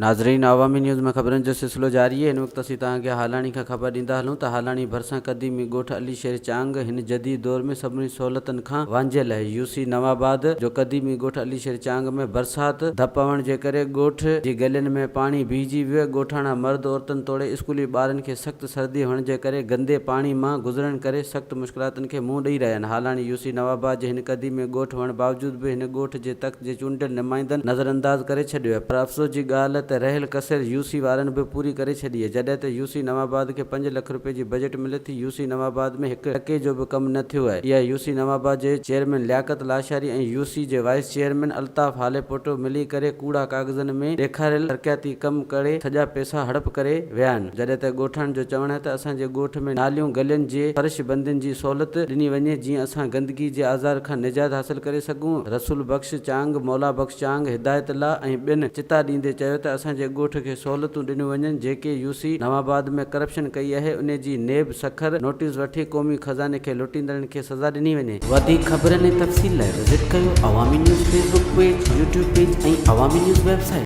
नाज़रीन, अवामी न्यूज़ में ख़बरनि जो सिलसिलो जारी है। इन वक़्तु असीं तव्हांखे हालाणी खां ख़बर ॾींदा हलूं त हालाणी भरिसां क़दीमी ॻोठ अली शेर चांग हिन जदीद दौर में सभिनी सहूलियतुनि खां वांझियल आहे। यूसी नवाबाद जो क़दीमी ॻोठ अली शेर चांग में बरसात धप पवण जे करे ॻोठ जी गलियुनि में पाणी बीहजी वियो। ॻोठाणा मर्द औरतुनि तोड़े स्कूली ॿारनि खे सख़्तु सर्दी हुअण जे करे गंदे पाणी मां गुज़रण करे सख़्तु मुश्किलातुनि खे मुंहुं ॾेई रहिया आहिनि। हालाणी यूसी नवाबाद जे हिन क़दीमी ॻोठ हुअण बावजूदि बि हिन ॻोठ जे तख़्त जे चूंडियल नुमाइंदनि नज़रअंदाज़ करे छॾियो आहे। पर अफ़सोस जी ॻाल्हि त रहियल कसर यूसी वारनि बि पूरी करे छॾी आहे। जॾहिं त यूसी नवाबाद खे 5 लख रुपए जी बजट मिले थी, यूसी नवाबाद में हिक टके जो बि कमु न थियो आहे। इहा यूसी नवाबाद जे चेयरमैन लियाकत लाशारी ऐं यूसी जे वाइस चेयरमैन अल्ताफ हालेपोटो मिली करे कूड़ा कागज़नि में ॾेखारियल तरक़ियाती कम करे सॼा पैसा हड़प करे विया आहिनि। जॾहिं त ॻोठाणनि जो चवणु आहे त असांजे ॻोठ में नालियूं गलियुनि जे फर्श बंदियुनि जी सहूलियत ॾिनी वञे जीअं असां गंदगी जे आज़ार खां निजात हासिल करे सघूं। रसूल बख्श चांग, मौला बख्श चांग हिदायतुल्लाह ऐं ॿियनि चिता ॾींदे चयो त असांजे ॻोठ खे सहूलियतूं ॾिनियूं वञनि। जेके यूसी नवाबाद में करप्शन कई आहे उन जी नेब सखर नोटिस वठी क़ौमी खज़ाने खे लुटींदड़नि खे सज़ा ॾिनी वञे। वधीक ख़बरनि ऐं तफ़सील लाइ विज़िट कयो अवामी news Facebook page, YouTube page ऐं अवामी न्यूज़ वेबसाइट।